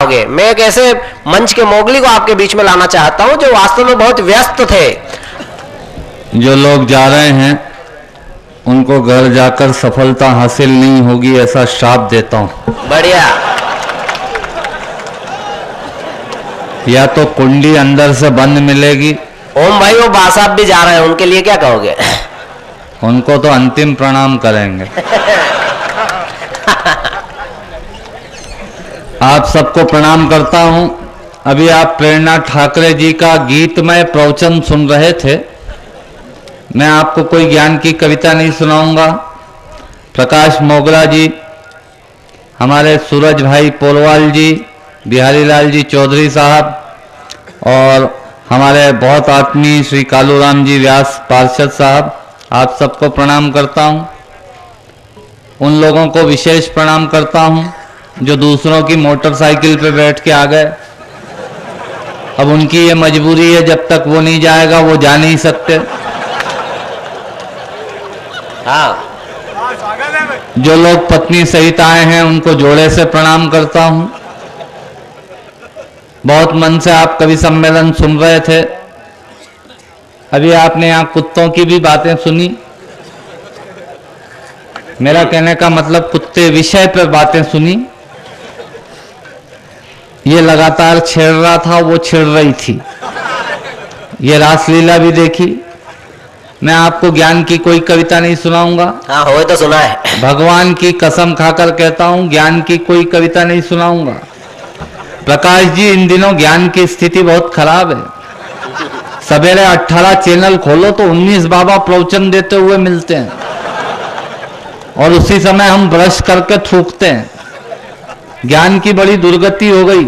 कहोगे? मैं एक ऐसे मंच के मोगली को आपके बीच में लाना चाहता हूं जो वास्तव में बहुत व्यस्त थे। जो लोग जा रहे हैं उनको घर जाकर सफलता हासिल नहीं होगी ऐसा श्राप देता हूं। बढ़िया। या तो कुंडी अंदर से बंद मिलेगी। ओम भाई, वो बा साहब भी जा रहे हैं, उनके लिए क्या कहोगे? उनको तो अंतिम प्रणाम करेंगे। आप सबको प्रणाम करता हूं। अभी आप प्रेरणा ठाकरे जी का गीतमय प्रवचन सुन रहे थे। मैं आपको कोई ज्ञान की कविता नहीं सुनाऊंगा। प्रकाश मोगरा जी, हमारे सूरज भाई पोलवाल जी, बिहारी लाल जी चौधरी साहब और हमारे बहुत आत्मीय श्री कालूराम जी व्यास पार्षद साहब, आप सबको प्रणाम करता हूं। उन लोगों को विशेष प्रणाम करता हूं जो दूसरों की मोटरसाइकिल पे बैठ के आ गए। अब उनकी ये मजबूरी है, जब तक वो नहीं जाएगा वो जा नहीं सकते। हाँ। जो लोग पत्नी सहित आए हैं उनको जोड़े से प्रणाम करता हूं। बहुत मन से आप कवि सम्मेलन सुन रहे थे। अभी आपने यहाँ कुत्तों की भी बातें सुनी। मेरा कहने का मतलब कुत्ते विषय पर बातें सुनी। ये लगातार छेड़ रहा था, वो छेड़ रही थी। ये रासलीला भी देखी। मैं आपको ज्ञान की कोई कविता नहीं सुनाऊंगा। हाँ, हो तो सुना है। भगवान की कसम खाकर कहता हूं, ज्ञान की कोई कविता नहीं सुनाऊंगा। प्रकाश जी, इन दिनों ज्ञान की स्थिति बहुत खराब है। सवेरे 18 चैनल खोलो तो 19 बाबा प्रवचन देते हुए मिलते हैं और उसी समय हम ब्रश करके थूकते हैं। ज्ञान की बड़ी दुर्गति हो गई।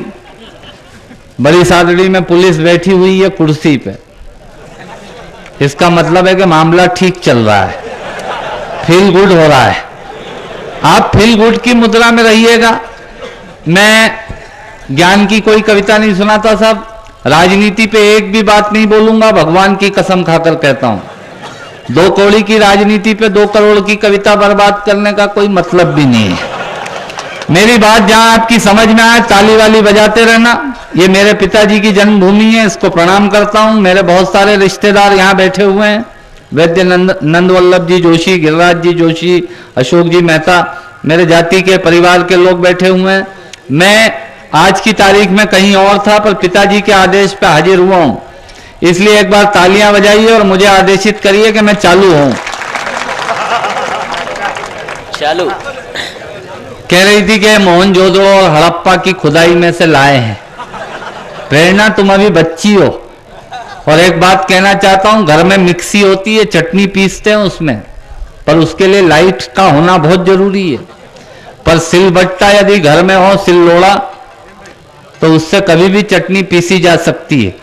बड़ी सादड़ी में पुलिस बैठी हुई है कुर्सी पे। इसका मतलब है कि मामला ठीक चल रहा है, फील गुड हो रहा है। आप फील गुड की मुद्रा में रहिएगा। मैं ज्ञान की कोई कविता नहीं सुनाता साहब। राजनीति पे एक भी बात नहीं बोलूंगा, भगवान की कसम खाकर कहता हूं। 2 कौड़ी की राजनीति पे 2 करोड़ की कविता बर्बाद करने का कोई मतलब भी नहीं है। मेरी बात जहां आपकी समझ में आए ताली वाली बजाते रहना। ये मेरे पिताजी की जन्मभूमि है, इसको प्रणाम करता हूं। मेरे बहुत सारे रिश्तेदार यहाँ बैठे हुए हैं। वैद्य नंद वल्लभ जी जोशी, गिरिराज जी जोशी, अशोक जी मेहता, मेरे जाति के परिवार के लोग बैठे हुए हैं। मैं आज की तारीख में कहीं और था, पर पिताजी के आदेश पे हाजिर हुआ हूं। इसलिए एक बार तालियां बजाइए और मुझे आदेशित करिए कि मैं चालू हूं। चालू। कह रही थी कि मोहनजोदड़ो और हड़प्पा की खुदाई में से लाए हैं। प्रेरणा, तुम अभी बच्ची हो। और एक बात कहना चाहता हूं, घर में मिक्सी होती है, चटनी पीसते हैं उसमें, पर उसके लिए लाइट का होना बहुत जरूरी है। पर सिलबट्टा यदि घर में हो, सिललोड़ा, तो उससे कभी भी चटनी पीसी जा सकती है।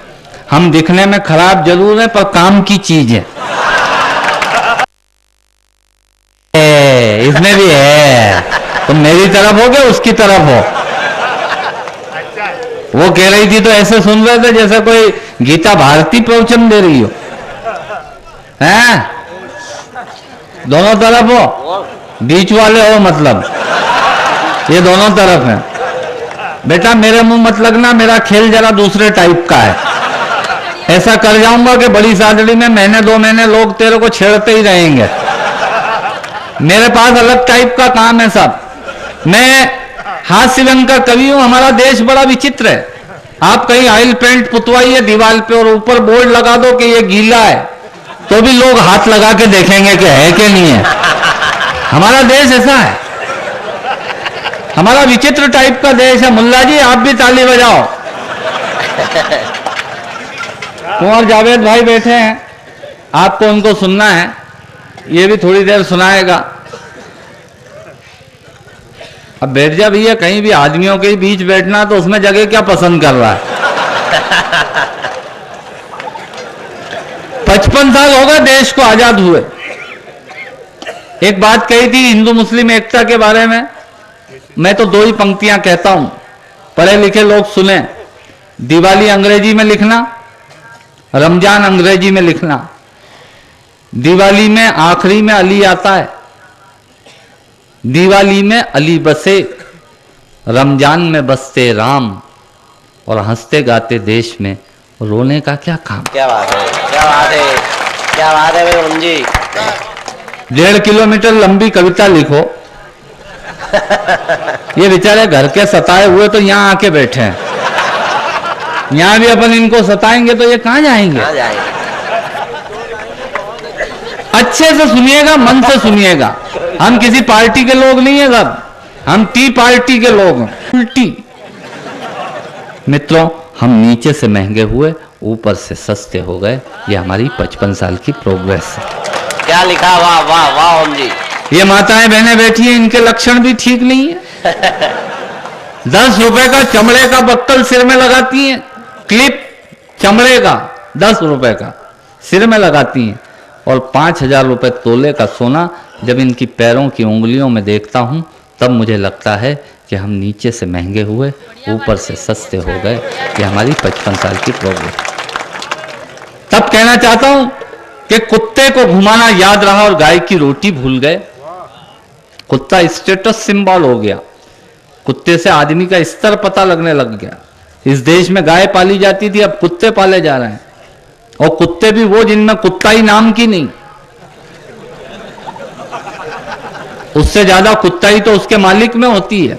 हम दिखने में खराब जरूर है पर काम की चीज है। इसमें भी है। तुम मेरी तरफ हो क्या उसकी तरफ हो? वो कह रही थी तो ऐसे सुन रहे थे जैसे कोई गीता भारती प्रवचन दे रही हो। हैं? दोनों तरफ हो, बीच वाले हो, मतलब ये दोनों तरफ हैं। बेटा मेरे मुंह मत लगना, मेरा खेल जरा दूसरे टाइप का है। ऐसा कर जाऊंगा कि बड़ी सादड़ी में महीने 2 महीने लोग तेरे को छेड़ते ही रहेंगे। मेरे पास अलग टाइप का काम है सब। मैं हास्य व्यंग का कवि हूं। हमारा देश बड़ा विचित्र है। आप कहीं ऑयल पेंट पुतवाइए दीवार पे और ऊपर बोर्ड लगा दो कि ये गीला है, तो भी लोग हाथ लगा के देखेंगे कि है कि नहीं है। हमारा देश ऐसा है, हमारा विचित्र टाइप का देश है। मुल्ला जी, आप भी ताली बजाओ। कुंवर जावेद भाई बैठे हैं, आपको उनको सुनना है। ये भी थोड़ी देर सुनाएगा। अब बैठ जा भैया, कहीं भी आदमियों के बीच बैठना तो उसमें जगह क्या पसंद कर रहा है। 55 साल हो गए देश को आजाद हुए। एक बात कही थी हिंदू मुस्लिम एकता के बारे में। मैं तो 2 ही पंक्तियां कहता हूं, पढ़े लिखे लोग सुने। दिवाली अंग्रेजी में लिखना, रमजान अंग्रेजी में लिखना। दिवाली में आखिरी में अली आता है, दिवाली में अली बसे, रमजान में बसते राम। और हंसते गाते देश में रोने का क्या काम। क्या बात है, क्या बात है, क्या बात है भाई ओम जी। 1.5 किलोमीटर लंबी कविता लिखो। ये बेचारे घर के सताए हुए तो यहाँ आके बैठे हैं, यहाँ भी अपन इनको सताएंगे तो ये कहाँ जाएंगे। कहाँ जाएंगे? अच्छे से सुनिएगा, मन से सुनिएगा। हम किसी पार्टी के लोग नहीं है साहब, हम टी पार्टी के लोग हैं। उल्टी मित्रों, हम नीचे से महंगे हुए, ऊपर से सस्ते हो गए। ये हमारी 55 साल की प्रोग्रेस है। क्या लिखा, वाह वाह वाह ओम जी। ये माताएं बहनें बैठी हैं, इनके लक्षण भी ठीक नहीं है। 10 रुपए का चमड़े का बक्कल सिर में लगाती हैं, क्लिप चमड़े का 10 रुपए का सिर में लगाती हैं, और 5,000 रुपए तोले का सोना जब इनकी पैरों की उंगलियों में देखता हूं तब मुझे लगता है कि हम नीचे से महंगे हुए, ऊपर से सस्ते हो गए। ये हमारी 55 साल की प्रोग्रेस। तब कहना चाहता हूं कि कुत्ते को घुमाना याद रहा और गाय की रोटी भूल गए। कुत्ता स्टेटस सिंबल हो गया, कुत्ते से आदमी का स्तर पता लगने लग गया। इस देश में गाय पाली जाती थी, अब कुत्ते पाले जा रहे हैं, और कुत्ते भी वो जिनमें कुत्ताई नाम की नहीं। उससे ज्यादा कुत्ताई तो उसके मालिक में होती है।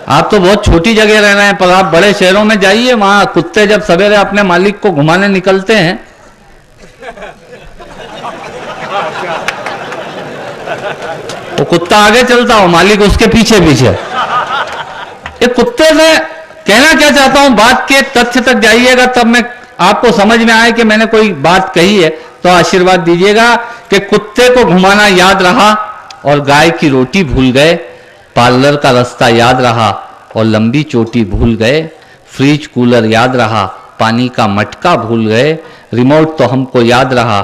आप तो बहुत छोटी जगह रह रहे हैं, पर आप बड़े शहरों में जाइए, वहां कुत्ते जब सवेरे अपने मालिक को घुमाने निकलते हैं वो कुत्ता आगे चलता हो, मालिक उसके पीछे पीछे। ये कुत्ते से कहना क्या चाहता हूं, बात के तथ्य तक जाइएगा, तब मैं आपको समझ में आए कि मैंने कोई बात कही है तो आशीर्वाद दीजिएगा। कि कुत्ते को घुमाना याद रहा और गाय की रोटी भूल गए, पार्लर का रास्ता याद रहा और लंबी चोटी भूल गए, फ्रिज कूलर याद रहा, पानी का मटका भूल गए, रिमोट तो हमको याद रहा,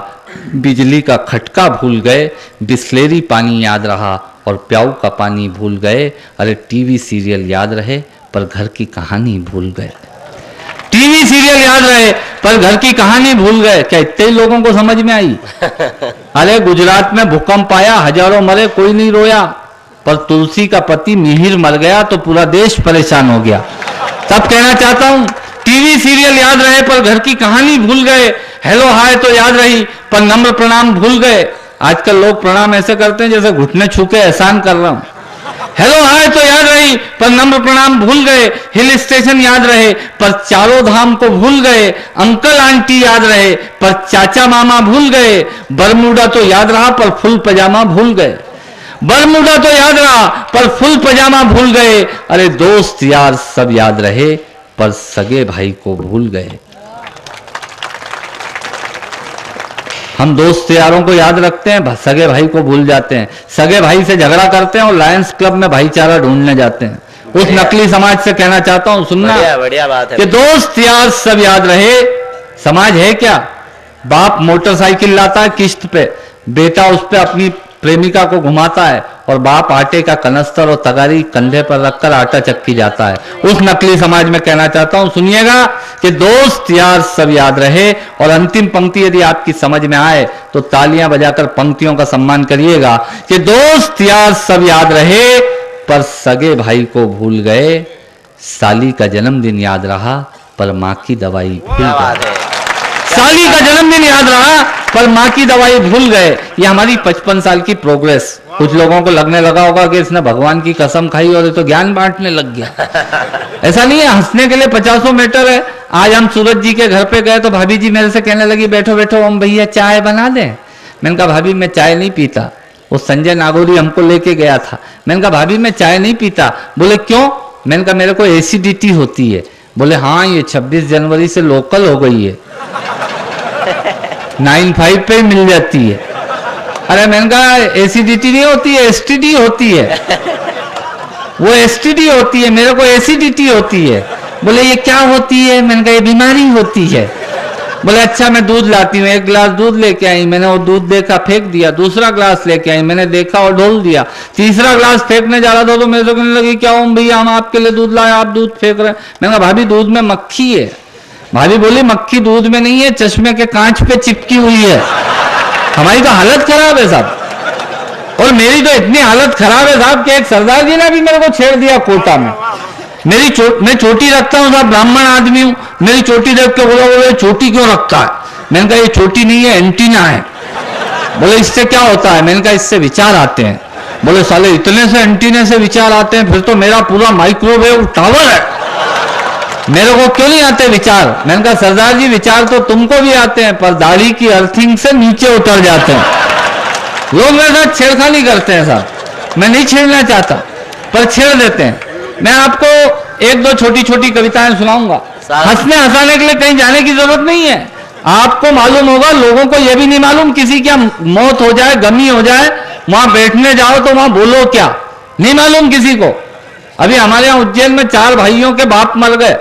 बिजली का खटका भूल गए, बिस्लेरी पानी याद रहा और प्याऊ का पानी भूल गए। अरे टीवी सीरियल याद रहे पर घर की कहानी भूल गए। टीवी सीरियल याद रहे पर घर की कहानी भूल गए। क्या इतने ही लोगों को समझ में आई? अरे गुजरात में भूकंप आया, हजारों मरे, कोई नहीं रोया, पर तुलसी का पति मिहिर मर गया तो पूरा देश परेशान हो गया। तब कहना चाहता हूं, टीवी सीरियल याद रहे पर घर की कहानी भूल गए। हेलो हाय तो याद रही पर नम्र प्रणाम भूल गए। आजकल लोग प्रणाम ऐसे करते हैं जैसे घुटने छू के एहसान कर रहा हूं। हेलो हाय तो याद रही पर नम्र प्रणाम भूल गए। हिल स्टेशन याद रहे पर चारों धाम को भूल गए। अंकल आंटी याद रहे पर चाचा मामा भूल गए। बरमूडा तो याद रहा पर फुल पजामा भूल गए। बरमूडा तो याद रहा पर फुल पजामा भूल गए। अरे दोस्त यार सब याद रहे पर सगे भाई को भूल गए। हम दोस्त यारों को याद रखते हैं, सगे भाई को भूल जाते हैं। सगे भाई से झगड़ा करते हैं और लायंस क्लब में भाईचारा ढूंढने जाते हैं। उस नकली समाज से कहना चाहता हूं, सुनना, बढ़िया बात है कि दोस्त यार सब याद रहे। समाज है क्या? बाप मोटरसाइकिल लाता है किश्त पे, बेटा उस पे अपनी प्रेमिका को घुमाता है और बाप आटे का कनस्तर और तगारी कंधे पर रखकर आटा चक्की जाता है। उस नकली समाज में कहना चाहता हूं, सुनिएगा, कि दोस्त यार सब याद रहे। और अंतिम पंक्ति यदि आपकी समझ में आए तो तालियां बजाकर पंक्तियों का सम्मान करिएगा। कि दोस्त यार सब याद रहे पर सगे भाई को भूल गए। साली का जन्मदिन याद रहा पर मां की दवाई भूल गए। साली का जन्मदिन याद रहा पर मां की दवाई भूल गए। ये हमारी 55 साल की प्रोग्रेस। कुछ लोगों को लगने लगा होगा कि इसने भगवान की कसम खाई और ये तो ज्ञान बांटने लग गया। ऐसा नहीं है, हंसने के लिए 50 मीटर है। आज हम सूरज जी के घर पे गए तो भाभी जी मेरे से कहने लगी, बैठो बैठो ओम भैया चाय बना दें। मैंने कहा भाभी मैं चाय नहीं पीता। वो संजय नागौरी हमको लेके गया था। मैंने कहा भाभी मैं चाय नहीं पीता। बोले क्यों? मैंने कहा मेरे को एसिडिटी होती है। बोले हाँ ये 26 जनवरी से लोकल हो गई है, 9-5 पे मिल जाती है। अरे मैंने कहा एसिडिटी नहीं होती है, एसटीडी होती है। वो एसटीडी होती है, मेरे को एसिडिटी होती है। बोले ये क्या होती है? मैंने कहा ये बीमारी होती है। बोले अच्छा मैं दूध लाती हूँ। 1 गिलास दूध लेके आई, मैंने वो दूध देखा फेंक दिया। दूसरा ग्लास लेके आई, मैंने देखा और ढोल दिया। तीसरा ग्लास फेंकने जा रहा था तो मेरे को कहने लगी क्या ओम भैया हम आपके लिए दूध लाए, आप दूध फेंक रहे हैं। मैंने कहा भाभी दूध में मक्खी है। भाभी बोली मक्खी दूध में नहीं है, चश्मे के कांच पे चिपकी हुई है। हमारी तो हालत खराब है साहब, और मेरी तो इतनी हालत खराब है साहब कि एक सरदार जी ने भी मेरे को छेड़ दिया कोटा में। मैं चोटी रखता हूं साहब, ब्राह्मण आदमी हूं, मेरी चोटी देख के बोला चोटी क्यों रखता है? मैंने कहा ये चोटी नहीं है, एंटीना है। बोले इससे क्या होता है? मैंने कहा इससे विचार आते हैं। बोले साले इतने से एंटीने से विचार आते हैं, फिर तो मेरा पूरा माइक्रोवेव टावर है, मेरे को क्यों नहीं आते विचार? मैंने कहा सरदार जी विचार तो तुमको भी आते हैं, पर दाढ़ी की अर्थिंग से नीचे उतर जाते हैं। लोग मेरे साथ छेड़खानी करते हैं साहब, मैं नहीं छेड़ना चाहता पर छेड़ देते हैं। मैं आपको एक दो छोटी छोटी कविताएं सुनाऊंगा, हंसने हंसाने के लिए कहीं जाने की जरूरत नहीं है। आपको मालूम होगा, लोगों को यह भी नहीं मालूम, किसी की मौत हो जाए, गमी हो जाए, वहां बैठने जाओ तो वहां बोलो क्या, नहीं मालूम किसी को। अभी हमारे यहां उज्जैन में 4 भाइयों के बाप मर गए।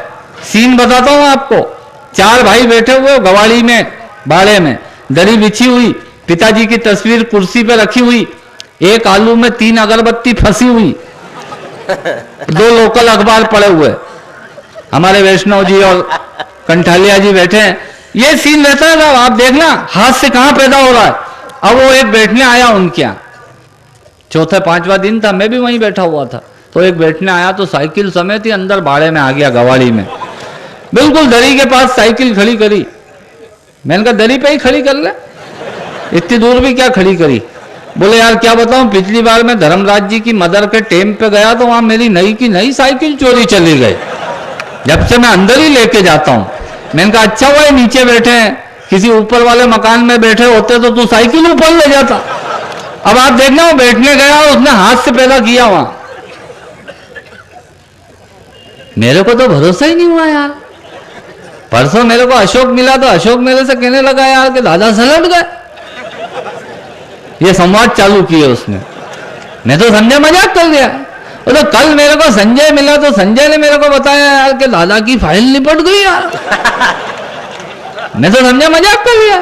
सीन बताता हूं आपको। 4 भाई बैठे हुए गवाड़ी में, बाड़े में, दरी बिछी हुई, पिताजी की तस्वीर कुर्सी पे रखी हुई, एक आलू में 3 अगरबत्ती फंसी हुई, 2 लोकल अखबार पड़े हुए, हमारे वैष्णव जी और कंठालिया जी बैठे हैं। ये सीन रहता है साहब, आप देखना हाथ से कहां पैदा हो रहा है। अब वो एक बैठने आया उनके यहां, चौथा 5वां दिन था, मैं भी वहीं बैठा हुआ था, तो एक बैठने आया तो साइकिल समेत ही अंदर बाड़े में आ गया, गवाड़ी में, बिल्कुल दरी के पास साइकिल खड़ी करी। मैंने कहा दरी पे ही खड़ी कर ले, इतनी दूर भी क्या खड़ी करी? बोले यार क्या बताऊं, पिछली बार मैं धर्मराज जी की मदर के टेम पे गया तो वहां मेरी नई की नई साइकिल चोरी चली गई, जब से मैं अंदर ही लेके जाता हूं। मैंने कहा अच्छा हुआ नीचे बैठे हैं, किसी ऊपर वाले मकान में बैठे होते तो तू साइकिल ऊपर ले जाता। अब आप देखना, वो बैठने गया, उसने हाथ से पैदा किया वहां। मेरे को तो भरोसा ही नहीं हुआ यार। परसों मेरे को अशोक मिला तो अशोक मेरे से कहने लगा यार कि दादा सलट गए। ये संवाद चालू किए उसने, मैं तो समझा मजाक कर दिया। तो कल मेरे को संजय मिला तो संजय ने मेरे को बताया यार कि दादा की फाइल निपट गई यार। मैं तो समझा मजाक कर लिया।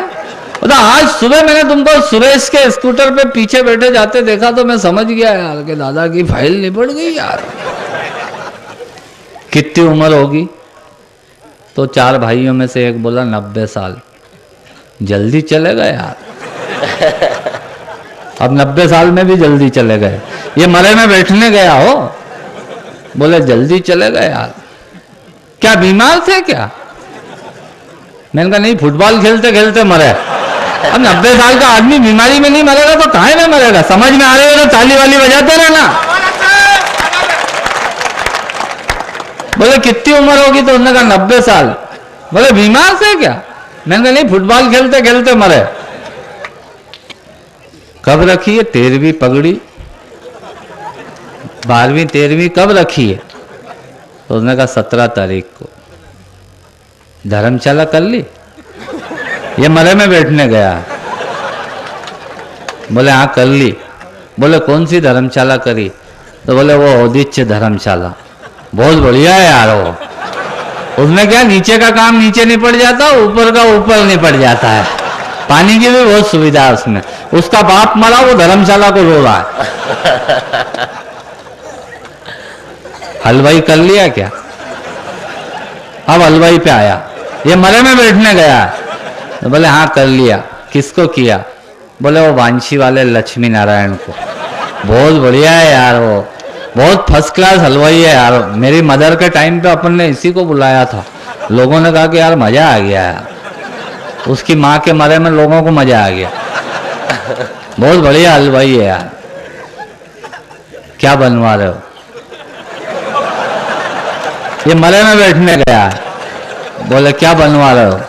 तो आज सुबह मैंने तुमको सुरेश के स्कूटर पे पीछे बैठे जाते देखा तो मैं समझ गया यार कि दादा की फाइल निपट गई यार। कितनी उम्र होगी? तो 4 भाइयों में से एक बोला 90 साल। जल्दी चले गए यार। अब 90 साल में भी जल्दी चले गए। ये मरे में बैठने गया हो, बोले जल्दी चले गए यार। क्या बीमार थे क्या? मैंने कहा नहीं, फुटबॉल खेलते खेलते मरे। अब 90 साल का आदमी बीमारी में नहीं मरेगा तो काहे में मरेगा? समझ में आ रहे हो तो ताली वाली बजाते रहना। बोले कितनी उम्र होगी? तो उन्होंने कहा 90 साल। बोले बीमार थे क्या? मैंने कहा नहीं, फुटबॉल खेलते खेलते मरे। कब रखी है 13वीं पगड़ी? 12वीं 13वीं कब रखी है? तो उसने कहा 17 तारीख को। धर्मशाला कर ली? ये मरे में बैठने गया। बोले हाँ कर ली। बोले कौन सी धर्मशाला करी? तो बोले वो औदिच्य धर्मशाला। बहुत बढ़िया है यार वो। उसमें क्या नीचे का काम नीचे नहीं पड़ जाता, ऊपर का ऊपर नहीं पड़ जाता है। पानी की भी बहुत सुविधा है उसमें। उसका बाप मरा, वो धर्मशाला को रो रहा है। हलवाई कर लिया क्या? अब हलवाई पे आया, ये मरे में बैठने गया। तो बोले हाँ कर लिया। किसको किया? बोले वो वांशी वाले लक्ष्मी नारायण को। बहुत बढ़िया है यार, वो बहुत फर्स्ट क्लास हलवाई है यार। मेरी मदर के टाइम पे अपन ने इसी को बुलाया था। लोगों ने कहा कि यार मजा आ गया यार, उसकी माँ के मरे में लोगों को मजा आ गया। बहुत बढ़िया हलवाई है यार। क्या बनवा रहे हो? ये मरे में बैठने गया। बोले क्या बनवा रहे हो?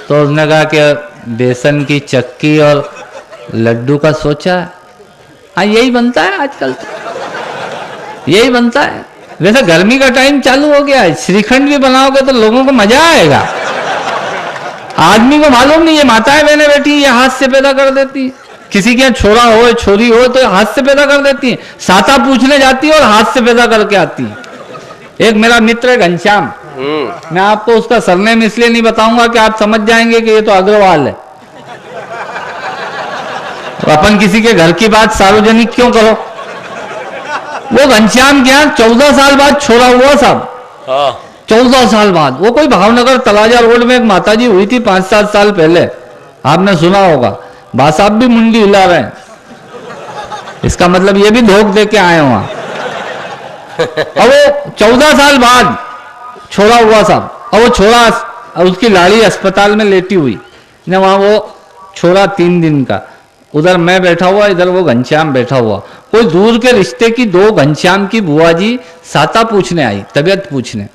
तो उसने कहा कि बेसन की चक्की और लड्डू का सोचा है। हाँ यही बनता है आजकल, तो यही बनता है। वैसे गर्मी का टाइम चालू हो गया है, श्रीखंड भी बनाओगे तो लोगों को मजा आएगा। आदमी को मालूम नहीं, ये माताएं बहनें बैठी ये हाथ से पैदा कर देती। किसी के यहाँ छोरा हो छोरी हो तो हाथ से पैदा कर देती है। साता पूछने जाती है और हाथ से पैदा करके आती है। एक मेरा मित्र है घनश्याम, मैं आपको उसका सरनेम इसलिए नहीं बताऊंगा कि आप समझ जाएंगे कि ये तो अग्रवाल है। तो अपन किसी के घर की बात सार्वजनिक क्यों करो? वो घनश्याम के यहाँ 14 साल बाद छोरा हुआ साहब। 14 साल बाद। वो कोई भावनगर तलाजा रोड में एक माताजी हुई थी 5-7 साल पहले, आपने सुना होगा। बा साहब भी मुंडी हिला रहे हैं, इसका मतलब ये भी धोख दे के आए वहां। अब वो 14 साल बाद छोड़ा हुआ साहब, और वो छोड़ा और उसकी लाड़ी अस्पताल में लेटी हुई ने, वहां वो छोड़ा 3 दिन का, उधर मैं बैठा हुआ, इधर वो घनश्याम बैठा हुआ। कोई दूर के रिश्ते की 2 घनश्याम की बुआ जी साता पूछने आई, तबीयत पूछने।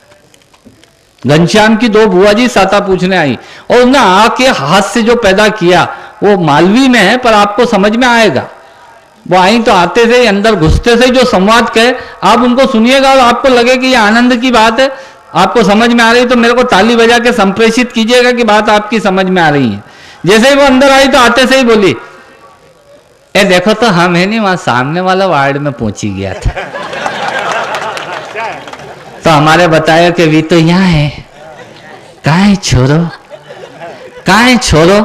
घनश्याम की 2 बुआ जी साता पूछने आई, और उन्हें आके हाथ से जो पैदा किया वो मालवी में है, पर आपको समझ में आएगा। वो आई तो आते से अंदर घुसते से जो संवाद कहे आप उनको सुनिएगा और आपको लगे कि ये आनंद की बात है, आपको समझ में आ रही, तो मेरे को ताली बजा के संप्रेषित कीजिएगा कि बात आपकी समझ में आ रही है। जैसे ही वो अंदर आई तो आते से ही बोली, ए देखो तो हम है नहीं, वहां सामने वाला वार्ड में पहुंची गया था, तो हमारे बताया कि वी तो यहाँ है। कहाँ है छोरो, कहाँ है छोरो?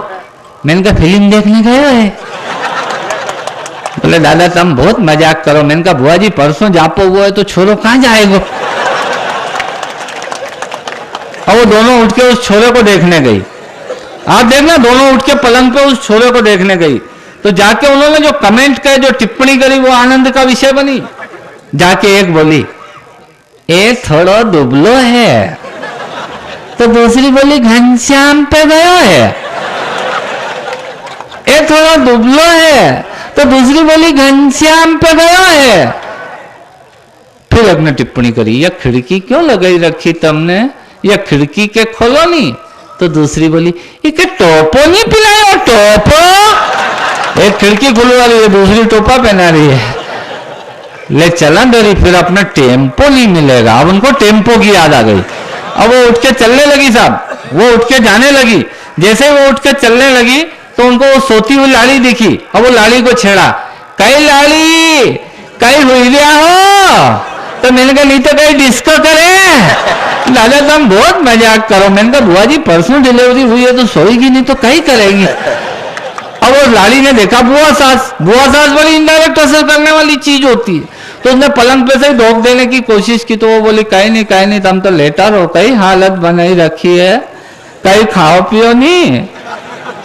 मैंने कहा फिल्म देखने गए है। बोले दादा तुम बहुत मजाक करो। मैंने कहा बुआ जी परसों जापो हुआ है तो छोरो कहाँ जाएगा? और वो दोनों उठ के उस छोरे को देखने गई। आप देखना, दोनों उठ के पलंग पे उस छोरे को देखने गई, तो जाके उन्होंने जो कमेंट करे, जो टिप्पणी करी, वो आनंद का विषय बनी। जाके एक बोली ए थोड़ा दुबलो है, तो दूसरी बोली घनश्याम पे गया है। ए थोड़ा दुबलो है, तो दूसरी बोली घनश्याम पे गया है। फिर अपने टिप्पणी करी, यह खिड़की क्यों लगाई रखी तुमने, यह खिड़की के खोलो नहीं। तो दूसरी बोली ये टोपो नहीं पिलाया, टोपो। एक खिड़की खुलवा रही है, दूसरी टोपा पहना रही है। ले चला डरी, फिर अपना टेम्पो नहीं मिलेगा। अब उनको टेम्पो की याद आ गई। अब वो उठ के चलने लगी साहब, वो उठ के जाने लगी। जैसे वो उठ के चलने लगी तो उनको वो सोती हुई लाड़ी दिखी। अब वो लाड़ी को छेड़ा, कई लाड़ी कई हुई गया हो? तो मैंने कहा नहीं तो कहीं डिस्को करे। दादा तुम बहुत मजाक करो। मैंने कहा बुआ जी परसों डिलीवरी हुई है तो सोएगी नहीं तो कहीं करेगी। अब वो लाड़ी ने देखा बुआ सास बड़ी इनडायरेक्ट असर करने वाली चीज होती है, तो उसने पलंग पे से धोख देने की कोशिश की। तो वो बोली कहीं नहीं तुम तो लेटा रहो, कहीं हालत बनाई रखी है, कहीं खाओ पियो नहीं।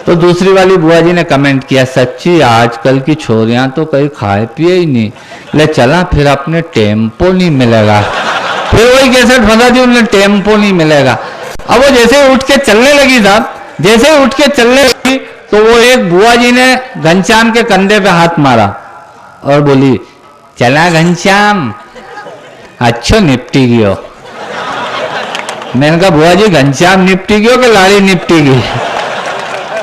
तो दूसरी वाली बुआ जी ने कमेंट किया, सच्ची आजकल की छोरियां तो कहीं खाए पिए ही नहीं। ले चला फिर अपने टेम्पो नहीं मिलेगा। फिर वही कैसेट फंसा दी उन्हें, टेम्पो नहीं मिलेगा। अब वो जैसे उठ के चलने लगी साहब, जैसे उठ के चलने लगी तो वो एक बुआ जी ने घनश्याम के कंधे पे हाथ मारा और बोली चला घनश्याम, अच्छो निपटी गयो। मैंने कहा बुआ जी घनश्याम निपटी गयो कि लाड़ी निपटी गई?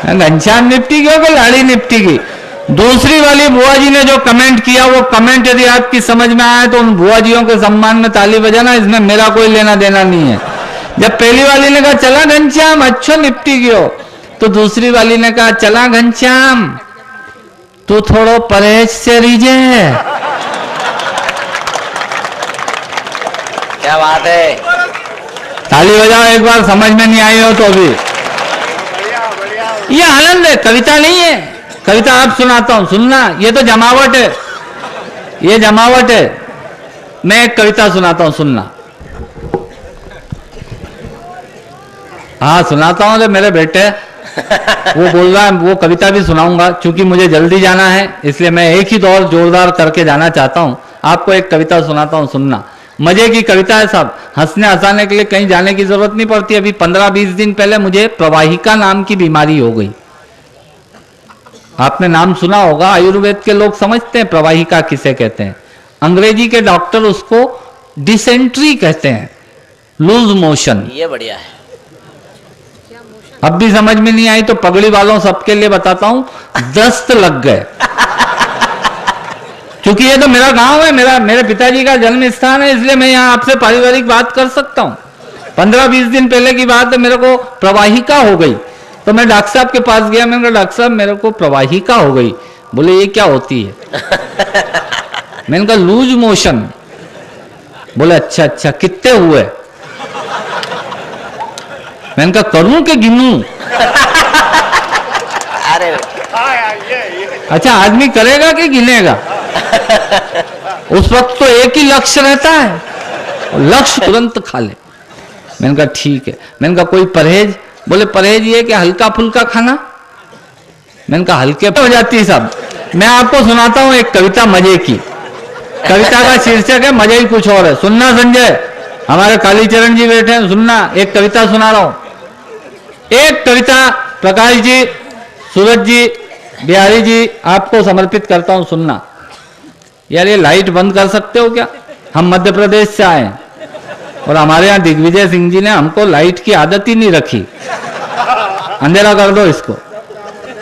घनश्याम निपटी गयो कि लाड़ी निपटी गई? दूसरी वाली बुआ जी ने जो कमेंट किया, वो कमेंट यदि आपकी समझ में आया तो उन बुआ जियों के सम्मान में ताली बजाना, इसमें मेरा कोई लेना देना नहीं है। जब पहली वाली ने कहा चला घनश्याम अच्छो निपटी गयो, तो दूसरी वाली ने कहा चला घनश्याम तू थोड़ो परहेज से रीजे। क्या बात है, ताली बजाओ एक बार, समझ में नहीं आई हो तो भी। ये आनंद है, कविता नहीं है। कविता आप सुनाता हूं, सुनना, ये तो जमावट है, ये जमावट है। मैं एक कविता सुनाता हूं, सुनना। हाँ सुनाता हूं, तो मेरे बेटे वो बोल रहा है, वो कविता भी सुनाऊंगा। चूंकि मुझे जल्दी जाना है इसलिए मैं एक ही दौर जोरदार करके जाना चाहता हूं। आपको एक कविता सुनाता हूं, सुनना। मजे की कविता है साहब, हंसने हंसाने के लिए कहीं जाने की जरूरत नहीं पड़ती। अभी 15-20 दिन पहले मुझे प्रवाहिका नाम की बीमारी हो गई। आपने नाम सुना होगा, आयुर्वेद के लोग समझते हैं प्रवाहिका किसे कहते हैं। अंग्रेजी के डॉक्टर उसको डिसेंट्री कहते हैं, लूज मोशन। ये बढ़िया है। अब भी समझ में नहीं आई तो पगड़ी वालों सबके लिए बताता हूं, दस्त लग गए। क्योंकि ये तो मेरा गांव है, मेरे पिताजी का जन्म स्थान है, इसलिए मैं यहाँ आपसे पारिवारिक बात कर सकता हूँ। 15-20 दिन पहले की बात है, मेरे को प्रवाहिका हो गई। तो मैं डॉक्टर साहब के पास गया, मैंने कहा डॉक्टर साहब मेरे को प्रवाहिका हो गई। बोले ये क्या होती है? मैंने कहा लूज मोशन। बोले अच्छा कितने हुए? मैंने कहा करूं कि गिनूं? अरे अच्छा आदमी करेगा कि गिनेगा? उस वक्त तो एक ही लक्ष्य रहता है, लक्ष्य तुरंत खा ले। मैंने कहा ठीक है। मैंने कहा कोई परहेज? बोले परहेज ये कि हल्का फुल्का खाना। मैंने कहा हल्के हो जाती है सब। मैं आपको सुनाता हूं एक कविता मजे की। कविता का शीर्षक है मजा ही कुछ और है। सुनना संजय, हमारे कालीचरण जी बैठे हैं, सुनना। एक कविता सुना रहा हूं। एक कविता प्रकाश जी, सूरज जी, बिहारी जी, आपको समर्पित करता हूं, सुनना। यार ये लाइट बंद कर सकते हो क्या? हम मध्य प्रदेश से आए हैं और हमारे यहाँ दिग्विजय सिंह जी ने हमको लाइट की आदत ही नहीं रखी। अंधेरा कर दो इसको,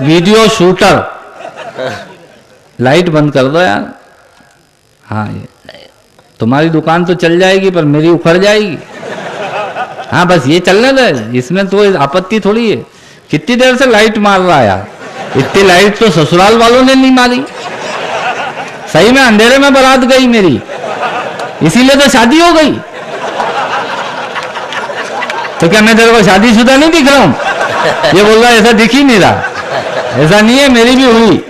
वीडियो शूटर, लाइट बंद कर दो यार। हाँ, ये तुम्हारी दुकान तो चल जाएगी पर मेरी उखड़ जाएगी। हाँ बस ये चलने दे, इसमें तो आपत्ति थोड़ी है। कितनी देर से लाइट मार रहा है यार, इतनी लाइट तो ससुराल वालों ने नहीं मारी। सही में अंधेरे में बारात गई मेरी, इसीलिए तो शादी हो गई। तो क्या मैं तेरे को शादीशुदा नहीं दिख रहा हूं? ये बोल रहा है ऐसा दिख ही नहीं रहा। ऐसा नहीं है, मेरी भी हुई।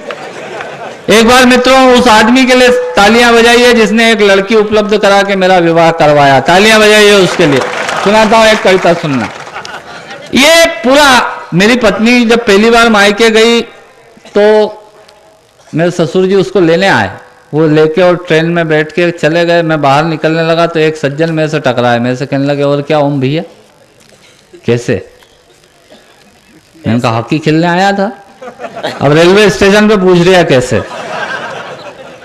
एक बार मित्रों उस आदमी के लिए तालियां बजाइए जिसने एक लड़की उपलब्ध करा के मेरा विवाह करवाया। तालियां बजाइए उसके लिए। सुनाता हूं एक कविता, सुनना। ये पूरा, मेरी पत्नी जब पहली बार मायके गई तो मेरे ससुर जी उसको लेने आए। वो लेके और ट्रेन में बैठ के चले गए। मैं बाहर निकलने लगा तो एक सज्जन मेरे से टकराए। मेरे से कहने लगे, और क्या ओम भैया कैसे? मैंने कहा हॉकी खेलने आया था। अब रेलवे स्टेशन पे पूछ रहा कैसे?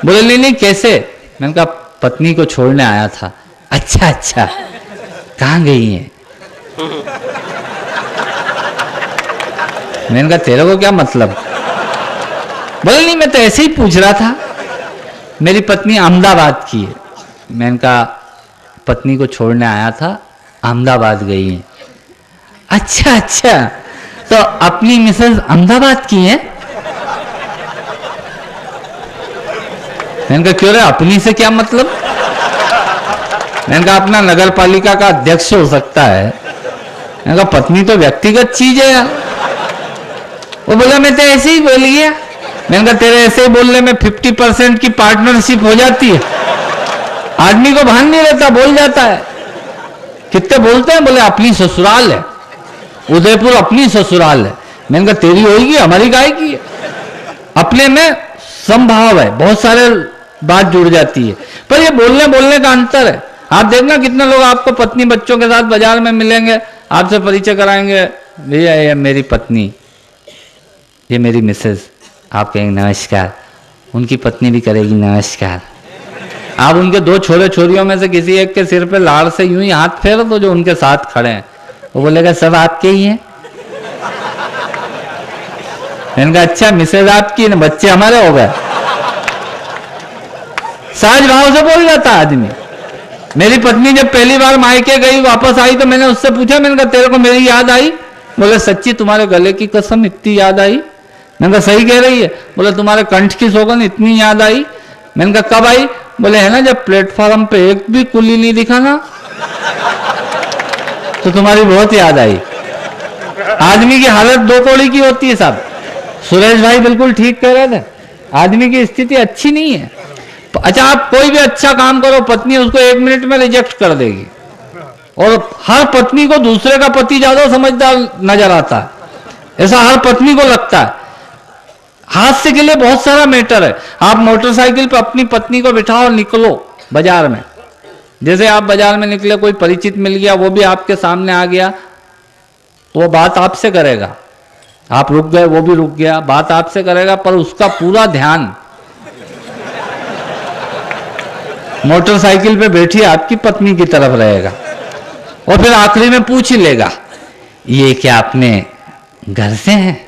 बोले नहीं कैसे? मैंने कहा पत्नी को छोड़ने आया था। अच्छा अच्छा, कहाँ गई है? मैंने कहा तेरे को क्या मतलब? बोले नहीं मैं तो ऐसे ही पूछ रहा था, मेरी पत्नी अहमदाबाद की है। मैंने कहा पत्नी को छोड़ने आया था, अहमदाबाद गई है। अच्छा अच्छा, तो अपनी मिसेज अहमदाबाद की है? मैंने कहा क्यों रे, अपनी से क्या मतलब? मैंने कहा अपना नगर पालिका का अध्यक्ष हो सकता है। मैंने कहा पत्नी तो व्यक्तिगत चीज है यार। वो बोला मैं तो ऐसे ही बोल गया। मैंने कहा तेरे ऐसे ही बोलने में 50% की पार्टनरशिप हो जाती है। आदमी को भान नहीं रहता, बोल जाता है। कितने बोलते हैं? बोले अपनी ससुराल है, उदयपुर अपनी ससुराल है। मैंने कहा तेरी होगी, हमारी गाय की है। अपने में संभाव है, बहुत सारे बात जुड़ जाती है, पर ये बोलने का अंतर है। आप देखना कितने लोग आपको पत्नी बच्चों के साथ बाजार में मिलेंगे, आपसे परिचय कराएंगे, भैया ये मेरी पत्नी, ये मेरी मिसेज। आप कहेंगे नमस्कार, उनकी पत्नी भी करेगी नमस्कार। आप उनके दो छोरे छोरियों में से किसी एक के सिर पे लाड़ से यूं ही हाथ फेर दो जो उनके साथ खड़े हैं, वो बोलेगा सब आपके ही हैं। मैंने कहा अच्छा मिसेज आपकी ना, बच्चे हमारे हो गए। सहज भाव से बोल जाता आदमी। मेरी पत्नी जब पहली बार मायके गई, वापस आई तो मैंने उससे पूछा, मैंने कहा तेरे को मेरी याद आई? बोले सच्ची तुम्हारे गले की कसम इतनी याद आई? मैंने कहा सही कह रही है। बोले तुम्हारे कंठ की सौगंध इतनी याद आई? मैंने कहा कब आई? बोले है ना जब प्लेटफॉर्म पे एक भी कुली नहीं दिखा ना, तो तुम्हारी बहुत याद आई। आदमी की हालत दो कौड़ी की होती है साहब। सुरेश भाई बिल्कुल ठीक कह रहे थे, आदमी की स्थिति अच्छी नहीं है। अच्छा आप कोई भी अच्छा काम करो, पत्नी उसको 1 मिनट में रिजेक्ट कर देगी। और हर पत्नी को दूसरे का पति ज्यादा समझदार नजर आता है, ऐसा हर पत्नी को लगता है। हादसे के लिए बहुत सारा मैटर है। आप मोटरसाइकिल पर अपनी पत्नी को बिठाओ और निकलो बाजार में। जैसे आप बाजार में निकले, कोई परिचित मिल गया, वो भी आपके सामने आ गया, तो वो बात आपसे करेगा। आप रुक गए, वो भी रुक गया, बात आपसे करेगा, पर उसका पूरा ध्यान मोटरसाइकिल पे बैठी आपकी पत्नी की तरफ रहेगा। और फिर आखिरी में पूछ ही लेगा, ये क्या अपने घर से हैं?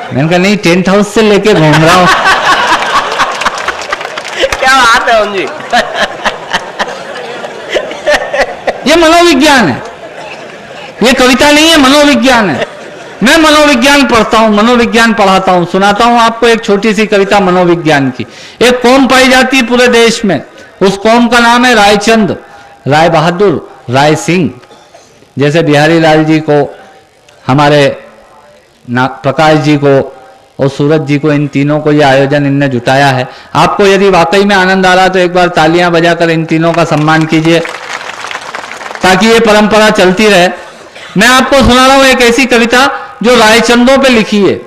मैंने कहा नहीं, टेंट हाउस से लेके घूम रहा हूं। क्या बात है जी। ये मनोविज्ञान है, ये कविता नहीं है, मनोविज्ञान है। मैं मनोविज्ञान पढ़ता हूं, मनोविज्ञान पढ़ाता हूं। सुनाता हूं आपको एक छोटी सी कविता मनोविज्ञान की। एक कौम पाई जाती है पूरे देश में, उस कौम का नाम है रायचंद, राय बहादुर, राय सिंह। जैसे बिहारी लाल जी को, हमारे प्रकाश जी को और सूरज जी को, इन तीनों को ये आयोजन इनने जुटाया है। आपको यदि वाकई में आनंद आ रहा तो एक बार तालियां बजाकर इन तीनों का सम्मान कीजिए, ताकि ये परंपरा चलती रहे। मैं आपको सुना रहा हूं एक ऐसी कविता जो रायचंदों पे लिखी है।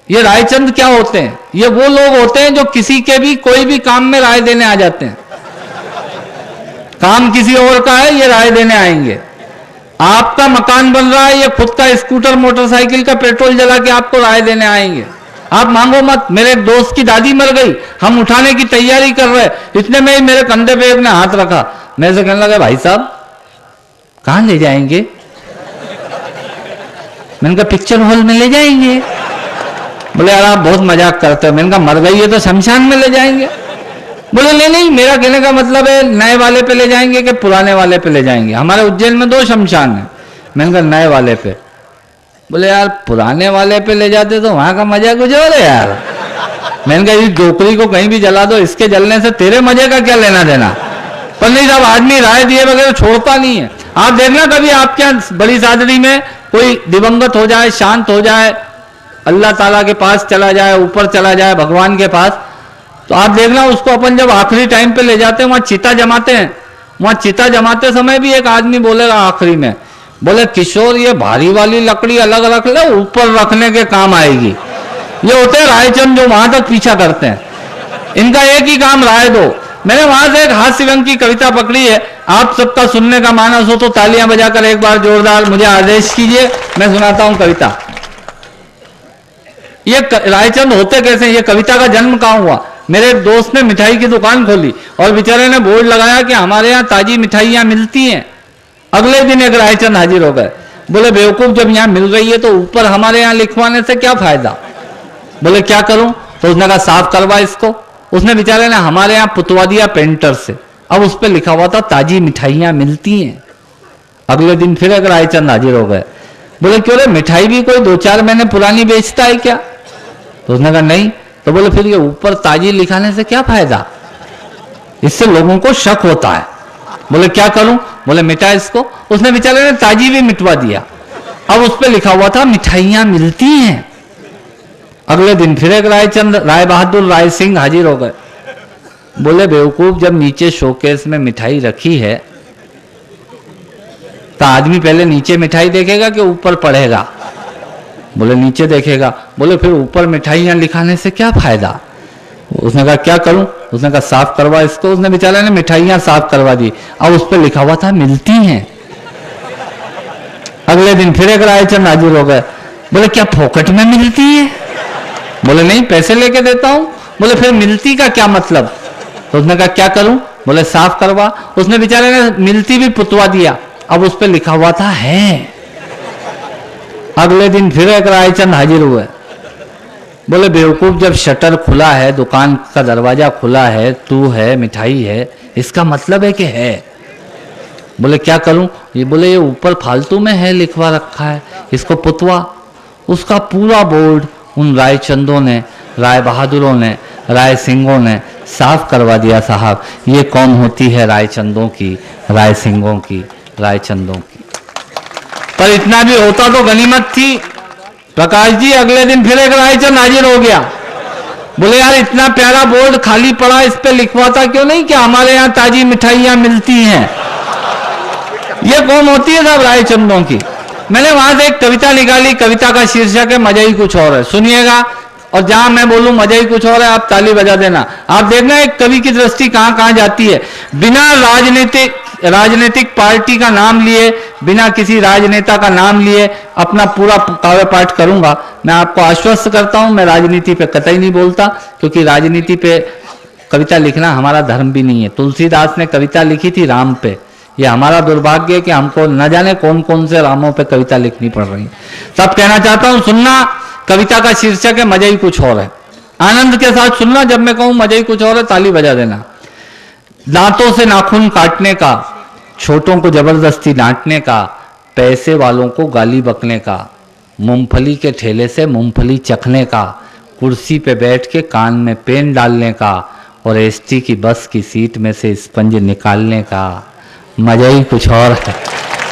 ये रायचंद क्या होते हैं? ये वो लोग होते हैं जो किसी के भी कोई भी काम में राय देने आ जाते हैं। काम किसी और का है, ये राय देने आएंगे। आपका मकान बन रहा है, ये खुद का स्कूटर मोटरसाइकिल का पेट्रोल जला के आपको राय देने आएंगे। आप मांगो मत। मेरे एक दोस्त की दादी मर गई, हम उठाने की तैयारी कर रहे, इतने में ही मेरे कंधे पे एक ने हाथ रखा। मैं से कहने लगा, भाई साहब कहां ले जाएंगे? मैंने कहा पिक्चर हॉल में ले जाएंगे। बोले यार आप बहुत मजाक करते हो। मैंने कहा मर गई है तो शमशान में ले जाएंगे। बोले नहीं नहीं, मेरा कहने का मतलब है नए वाले पे ले जाएंगे कि पुराने वाले पे ले जाएंगे? हमारे उज्जैन में 2 शमशान है। मैंने कहा नए वाले पे। बोले यार पुराने वाले पे ले जाते तो वहां का मजा कुछ और है यार। मैंने कहा इस डोकरी को कहीं भी जला दो, इसके जलने से तेरे मजे का क्या लेना देना। पर नहीं साहब, आदमी राय दिए बगैर छोड़ता नहीं है। आप देखना कभी आपके यहाँ बड़ी शादी में कोई दिवंगत हो जाए, शांत हो जाए, अल्लाह ताला के पास चला जाए, ऊपर चला जाए भगवान के पास, तो आप देखना उसको अपन जब आखिरी टाइम पे ले जाते हैं, वहां चिता जमाते हैं, वहां चिता जमाते समय भी एक आदमी बोलेगा आखिरी में, बोले किशोर ये भारी वाली लकड़ी अलग रख ले, ऊपर रखने के काम आएगी। ये होते हैं रायचंद जो वहां तक पीछा करते हैं। इनका एक ही काम राय दो। मैंने वहां से एक हास्य व्यंग की कविता पकड़ी है, आप सबका सुनने का मानस हो तो तालियां बजाकर एक बार जोरदार मुझे आदेश कीजिए, मैं सुनाता हूं कविता। ये रायचंद होते कैसे, ये कविता का जन्म कहां हुआ? मेरे एक दोस्त ने मिठाई की दुकान खोली और बेचारे ने बोर्ड लगाया कि हमारे यहाँ ताजी मिठाइयां मिलती हैं। अगले दिन एक रायचंद हाजिर हो गए। बोले बेवकूफ, जब यहाँ मिल रही है तो ऊपर हमारे यहाँ लिखवाने से क्या फायदा? बोले क्या करूं? तो उसने कहा साफ करवा इसको। उसने बेचारे ने हमारे यहाँ पुतवा दिया पेंटर से, अब उस पर लिखा हुआ था ताजी मिठाइयां मिलती हैं। अगले दिन फिर एक रायचंद हाजिर हो गए। बोले क्यों रे, मिठाई भी कोई 2-4 महीने पुरानी बेचता है क्या? तो उसने कहा नहीं। तो बोले फिर ये ऊपर ताजी लिखाने से क्या फायदा, इससे लोगों को शक होता है। बोले क्या करूं? बोले मिटा इसको। उसने बेचारे ने ताजी भी मिटवा दिया, अब उस पर लिखा हुआ था मिठाइयां मिलती हैं। अगले दिन फिर एक रायचंद, राय बहादुर राय सिंह हाजिर हो गए। बोले बेवकूफ, जब नीचे शोकेस में मिठाई रखी है तो आदमी पहले नीचे मिठाई देखेगा कि ऊपर पढ़ेगा? बोले नीचे देखेगा। बोले फिर ऊपर मिठाइयां लिखाने से क्या फायदा? उसने कहा क्या करूं? उसने कहा साफ करवा इसको। उसने बेचारे ने मिठाइयां साफ करवा दी, अब उस पर लिखा हुआ था मिलती हैं। अगले दिन फिर एक रायचंद हाजिर हो गए। बोले क्या फोकट में मिलती है? बोले नहीं, पैसे लेके देता हूं। बोले फिर मिलती का क्या मतलब? तो उसने कहा क्या करूं? बोले साफ करवा। उसने बेचारे ने मिलती भी पुतवा दिया, अब उस पर लिखा हुआ था है। अगले दिन फिर एक रायचंद हाजिर हुए। बोले बेवकूफ, जब शटर खुला है, दुकान का दरवाजा खुला है, तू है, मिठाई है, इसका मतलब है कि है। बोले क्या करूं? ये बोले ये ऊपर फालतू में है लिखवा रखा है, इसको पुतवा। उसका पूरा बोर्ड उन रायचंदों ने, राय बहादुरों ने, राय सिंहों ने साफ करवा दिया। साहब ये कौन होती है रायचंदों की, राय सिंहों की, रायचंदों की। पर इतना भी होता तो गनीमत थी। प्रकाश जी अगले दिन फिर एक रायचंद हाजिर हो गया। बोले यार इतना प्यारा बोर्ड खाली पड़ा, इस पे लिखवाता क्यों नहीं कि हमारे यहाँ ताजी मिठाइयां मिलती हैं? ये कौन होती है साहब रायचंदों की? मैंने वहां से एक कविता निकाली, कविता का शीर्षक है मजा ही कुछ और है। सुनिएगा, और जहां मैं बोलूं मजा ही कुछ और है आप ताली बजा देना। आप देखना एक कवि की दृष्टि कहां कहां जाती है। बिना राजनीतिक पार्टी का नाम लिए, बिना किसी राजनेता का नाम लिए अपना पूरा काव्य पाठ करूंगा। मैं आपको आश्वस्त करता हूं, मैं राजनीति पे कतई नहीं बोलता, क्योंकि राजनीति पे कविता लिखना हमारा धर्म भी नहीं है। तुलसीदास ने कविता लिखी थी राम पे। ये हमारा दुर्भाग्य है कि हमको न जाने कौन कौन से रामों पे कविता लिखनी पड़ रही है। तब कहना चाहता हूं, सुनना, कविता का शीर्षक है मजा ही कुछ और है। आनंद के साथ सुनना, जब मैं कहूं मजा ही कुछ और है ताली बजा देना। दांतों से नाखून काटने का, छोटों को जबरदस्ती डांटने का, पैसे वालों को गाली बकने का, मूंगफली के ठेले से मूंगफली चखने का, कुर्सी पे बैठ के कान में पेन डालने का, और एसटी की बस की सीट में से स्पंज निकालने का। मजा ही कुछ और है,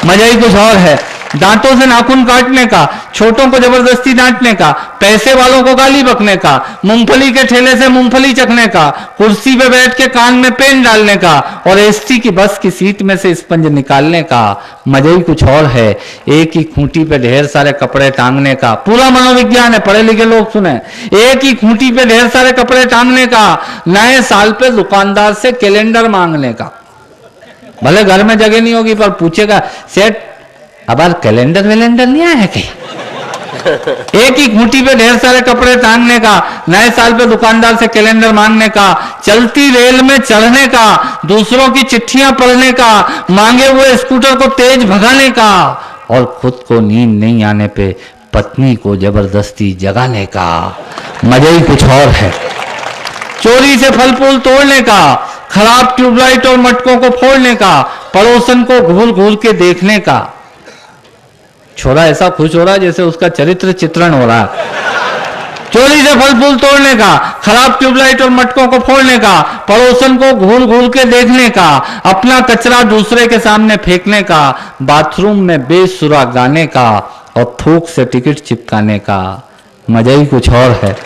मजा ही कुछ और है। दांतों से नाखून काटने का, छोटों को जबरदस्ती डांटने का, पैसे वालों को गाली बकने का, मूंगफली के ठेले से मूंगफली चखने का, कुर्सी पे बैठ के कान में पेन डालने का और एसटी की बस की सीट में से स्पंज निकालने का। मजा ही कुछ और है। एक ही खूंटी पे ढेर सारे कपड़े टांगने का, पूरा मनोविज्ञान है, पढ़े लिखे लोग सुने। एक ही खूंटी पे ढेर सारे कपड़े टांगने का, नए साल पे दुकानदार से कैलेंडर मांगने का। भले घर में जगह नहीं होगी पर पूछेगा, सेठ अब कैलेंडर वैलेंडर नहीं आया कहीं? एक ही खूंटी पे ढेर सारे कपड़े टांगने का, नए साल पे दुकानदार से कैलेंडर मांगने का, चलती रेल में चढ़ने का, दूसरों की चिट्ठियां पढ़ने का, मांगे हुए स्कूटर को तेज भगाने का और खुद को नींद नहीं आने पे पत्नी को जबरदस्ती जगाने का। मजा ही कुछ और है। चोरी से फल फूल तोड़ने का, खराब ट्यूबलाइट और मटकों को फोड़ने का, पड़ोसन को घूर घूर के देखने का। छोरा ऐसा खुश हो रहा है जैसे उसका चरित्र चित्रण हो रहा है। चोरी से फल फूल तोड़ने का, खराब ट्यूबलाइट और मटकों को फोड़ने का, पड़ोसन को घूर घूर के देखने का, अपना कचरा दूसरे के सामने फेंकने का, बाथरूम में बेसुरा गाने का और थूक से टिकट चिपकाने का। मजा ही कुछ और है।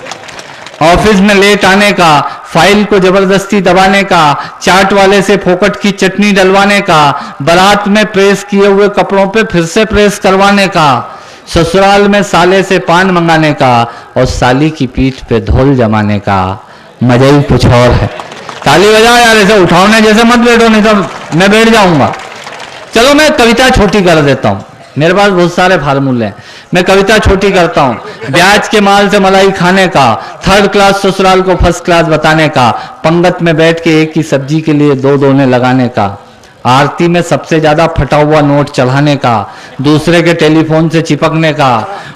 ऑफिस में लेट आने का, फाइल को जबरदस्ती दबाने का, चाट वाले से फोकट की चटनी डलवाने का, बारात में प्रेस किए हुए कपड़ों पे फिर से प्रेस करवाने का, ससुराल में साले से पान मंगाने का और साली की पीठ पे धोल जमाने का। मजा ही कुछ और है। ताली बजाओ यार, ऐसे उठाओने जैसे मत बैठो, नहीं तो मैं बैठ जाऊंगा। चलो मैं कविता छोटी कर देता हूं, मेरे पास बहुत सारे फार्मूले हैं, मैं कविता छोटी करता हूं। ब्याज के माल से मलाई खाने का, थर्ड क्लास ससुराल को फर्स्ट क्लास बताने का, पंगत में बैठ के एक ही सब्जी के लिए दो दोने लगाने का, आरती में सबसे ज्यादा फटा हुआ नोट चढ़ाने का, दूसरे के टेलीफोन से चिपकने का,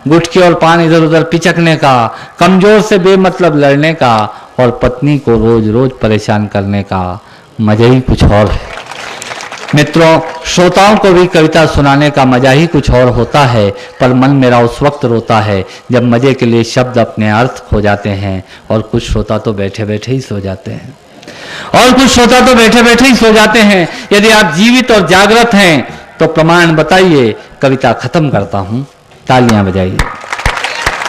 गुटकी और पान इधर उधर पिचकने का, कमजोर से बेमतलब लड़ने का और पत्नी को रोज रोज परेशान करने का। मजा ही कुछ और है। मित्रों, श्रोताओं को भी कविता सुनाने का मजा ही कुछ और होता है, पर मन मेरा उस वक्त रोता है जब मजे के लिए शब्द अपने अर्थ खो जाते हैं और कुछ श्रोता तो बैठे बैठे ही सो जाते हैं, और कुछ श्रोता तो बैठे बैठे ही सो जाते हैं। यदि आप जीवित और जागृत हैं तो प्रमाण बताइए। कविता खत्म करता हूं, तालियां बजाइए।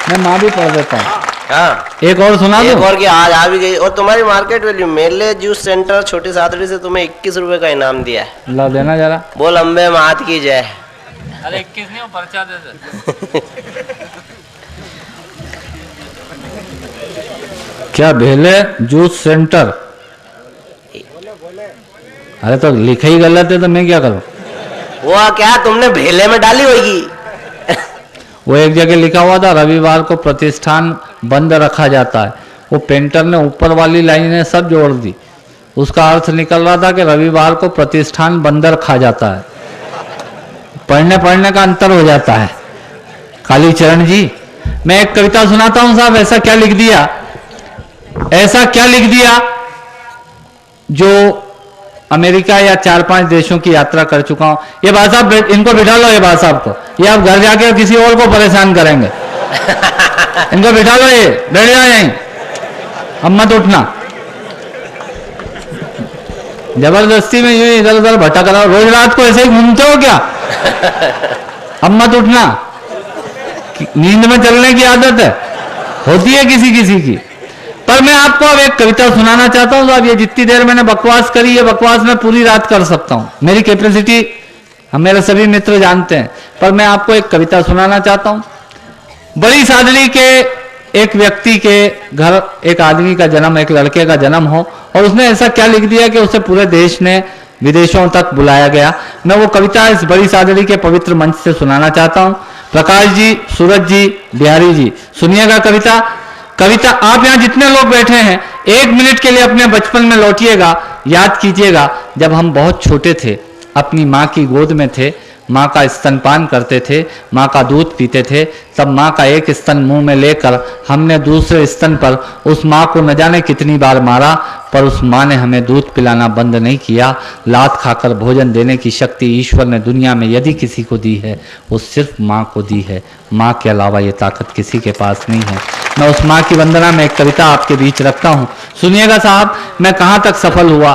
मैं माँ भी पढ़ देता हूँ। हाँ, एक और सुना दो। एक और की आज आ भी गई। और तुम्हारी मार्केट वैल्यू, मेले जूस सेंटर छोटी सादड़ी से तुम्हें 21 रुपए का इनाम दिया है। ला देना जरा। बोल अम्बे मात की जय। अरे 21 नहीं, पर्चा दे दे। क्या भेले जूस सेंटर? अरे तो लिखा ही गलत है तो मैं क्या करूं? वो क्या तुमने भेले में डाली होगी? वो एक जगह लिखा हुआ था रविवार को प्रतिष्ठान बंद रखा जाता है। वो पेंटर ने ऊपर वाली लाइनें सब जोड़ दी, उसका अर्थ निकल रहा था कि रविवार को प्रतिष्ठान बंद रखा जाता है। पढ़ने पढ़ने का अंतर हो जाता है। कालीचरण जी, मैं एक कविता सुनाता हूं साहब। ऐसा क्या लिख दिया, ऐसा क्या लिख दिया जो अमेरिका या 4-5 देशों की यात्रा कर चुका हूं। ये भाई साहब, इनको बिठा लो, ये भाई साहब को, ये आप घर जाके किसी और को परेशान करेंगे। इनको बिठा लो, ये बैठ जाओ यहीं, अब मत उठना। जबरदस्ती में यूं इधर उधर भटक रहा हो, रोज रात को ऐसे ही घूमते हो क्या? अब मत उठना। नींद में चलने की आदत है, होती है किसी किसी की। पर मैं आपको अब एक कविता सुनाना चाहता हूं। तो अब ये जितनी देर मैंने बकवास करी, ये बकवास मैं पूरी रात कर सकता हूं, मेरी कैपेसिटी हम मेरे सभी मित्र जानते हैं। पर मैं आपको एक कविता सुनाना चाहता हूं। बड़ी सादड़ी के एक व्यक्ति के घर एक आदमी का जन्म, एक लड़के का जन्म हो, और उसने ऐसा क्या लिख दिया कि उसे पूरे देश ने विदेशों तक बुलाया गया। मैं वो कविता इस बड़ी सादड़ी के पवित्र मंच से सुनाना चाहता हूं। प्रकाश जी, सूरज जी, बिहारी जी, सुनिएगा कविता। कविता आप यहां जितने लोग बैठे हैं, 1 मिनट के लिए अपने बचपन में लौटिएगा, याद कीजिएगा जब हम बहुत छोटे थे, अपनी माँ की गोद में थे, माँ का स्तनपान करते थे, माँ का दूध पीते थे। तब माँ का एक स्तन मुंह में लेकर हमने दूसरे स्तन पर उस माँ को न जाने कितनी बार मारा, पर उस माँ ने हमें दूध पिलाना बंद नहीं किया। लात खाकर भोजन देने की शक्ति ईश्वर ने दुनिया में यदि किसी को दी है, वो सिर्फ माँ को दी है। माँ के अलावा ये ताकत किसी के पास नहीं है। मैं उस माँ की वंदना में एक कविता आपके बीच रखता हूँ, सुनिएगा साहब। मैं कहाँ तक सफल हुआ,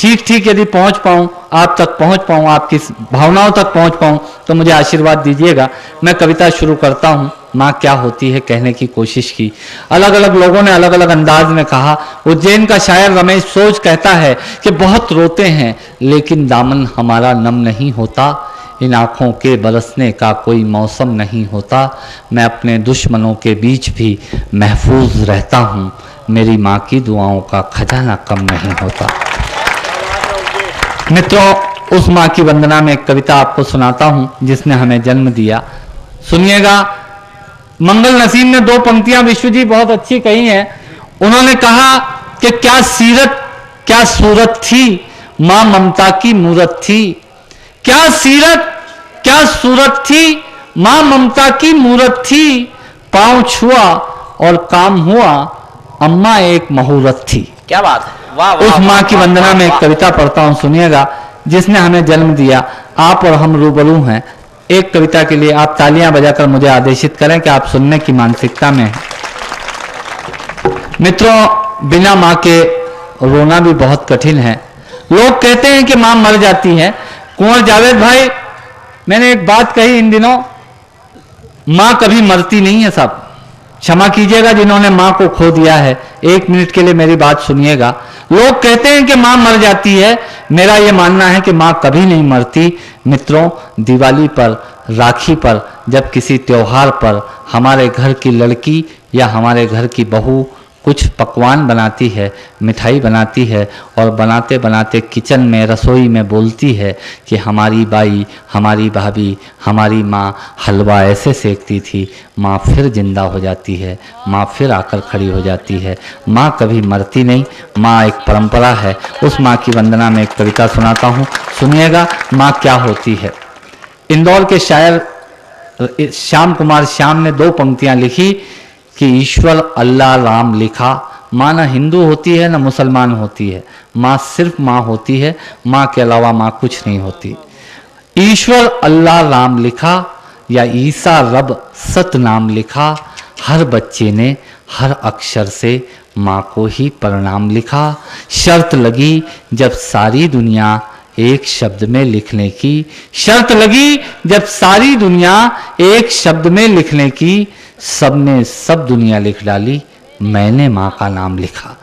ठीक ठीक यदि पहुंच पाऊं, आप तक पहुंच पाऊं, आपकी भावनाओं तक पहुंच पाऊं, तो मुझे आशीर्वाद दीजिएगा। मैं कविता शुरू करता हूं। माँ क्या होती है कहने की कोशिश की। अलग अलग लोगों ने अलग अलग अंदाज में कहा। उज्जैन का शायर रमेश सोच कहता है कि बहुत रोते हैं लेकिन दामन हमारा नम नहीं होता, इन आँखों के बरसने का कोई मौसम नहीं होता, मैं अपने दुश्मनों के बीच भी महफूज रहता हूँ, मेरी माँ की दुआओं का खजाना कम नहीं होता। मित्रों, उस माँ की वंदना में एक कविता आपको सुनाता हूँ जिसने हमें जन्म दिया। सुनिएगा। मंगल नसीम ने 2 पंक्तियां विश्व जी बहुत अच्छी कही हैं। उन्होंने कहा कि क्या सीरत क्या सूरत थी, माँ ममता की मूरत थी। क्या सीरत क्या सूरत थी, माँ ममता की मूरत थी, पांव छुआ और काम हुआ, अम्मा एक मुहूर्त थी। क्या बात है, वाह वाह। उस माँ की वंदना में एक कविता पढ़ता हूं, सुनिएगा, जिसने हमें जन्म दिया। आप और हम रूबरू हैं। एक कविता के लिए आप तालियां बजाकर मुझे आदेशित करें कि आप सुनने की मानसिकता में हैं। मित्रों, बिना माँ के रोना भी बहुत कठिन है। लोग कहते हैं कि माँ मर जाती है। कुंवर जावेद भाई, मैंने एक बात कही इन दिनों, माँ कभी मरती नहीं है साहब। क्षमा कीजिएगा जिन्होंने माँ को खो दिया है। 1 मिनट के लिए मेरी बात सुनिएगा। लोग कहते हैं कि माँ मर जाती है, मेरा यह मानना है कि माँ कभी नहीं मरती। मित्रों, दिवाली पर, राखी पर, जब किसी त्योहार पर हमारे घर की लड़की या हमारे घर की बहू कुछ पकवान बनाती है, मिठाई बनाती है और बनाते बनाते किचन में, रसोई में बोलती है कि हमारी बाई, हमारी भाभी, हमारी माँ हलवा ऐसे सेकती थी, माँ फिर जिंदा हो जाती है, माँ फिर आकर खड़ी हो जाती है। माँ कभी मरती नहीं, माँ एक परंपरा है। उस माँ की वंदना में एक कविता सुनाता हूँ, सुनिएगा। माँ क्या होती है। इंदौर के शायर श्याम कुमार श्याम ने 2 पंक्तियाँ लिखी कि ईश्वर अल्लाह राम लिखा। माँ न हिंदू होती है न मुसलमान होती है, माँ सिर्फ माँ होती है, माँ के अलावा माँ कुछ नहीं होती। ईश्वर अल्लाह राम लिखा या ईसा रब सत नाम लिखा, हर बच्चे ने हर अक्षर से माँ को ही प्रणाम लिखा। शर्त लगी जब सारी दुनिया एक शब्द में लिखने की, शर्त लगी जब सारी दुनिया एक शब्द में लिखने की, सबने सब दुनिया लिख डाली, मैंने माँ का नाम लिखा।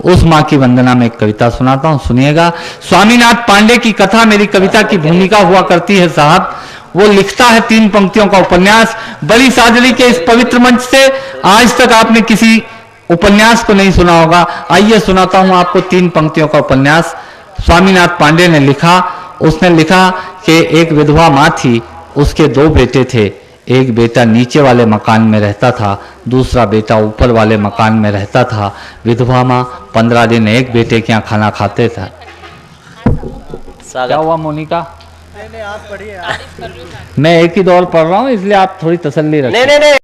उस माँ की वंदना में एक कविता सुनाता हूँ, सुनिएगा। स्वामीनाथ पांडे की कथा मेरी कविता की भूमिका हुआ करती है साहब। वो लिखता है 3 पंक्तियों का उपन्यास। बड़ी सादगी के इस पवित्र मंच से आज तक आपने किसी उपन्यास को नहीं सुना होगा। आइए सुनाता हूँ आपको 3 पंक्तियों का उपन्यास। स्वामीनाथ पांडे ने लिखा, उसने लिखा कि एक विधवा माँ थी, उसके 2 बेटे थे। एक बेटा नीचे वाले मकान में रहता था, दूसरा बेटा ऊपर वाले मकान में रहता था। विधवा माँ 15 दिन एक बेटे के यहाँ खाना खाते थे। क्या हुआ मोनिका? नहीं, आप पढ़िए। मैं एक ही दौर पढ़ रहा हूँ, इसलिए आप थोड़ी तसल्ली रखें। नहीं नहीं नहीं।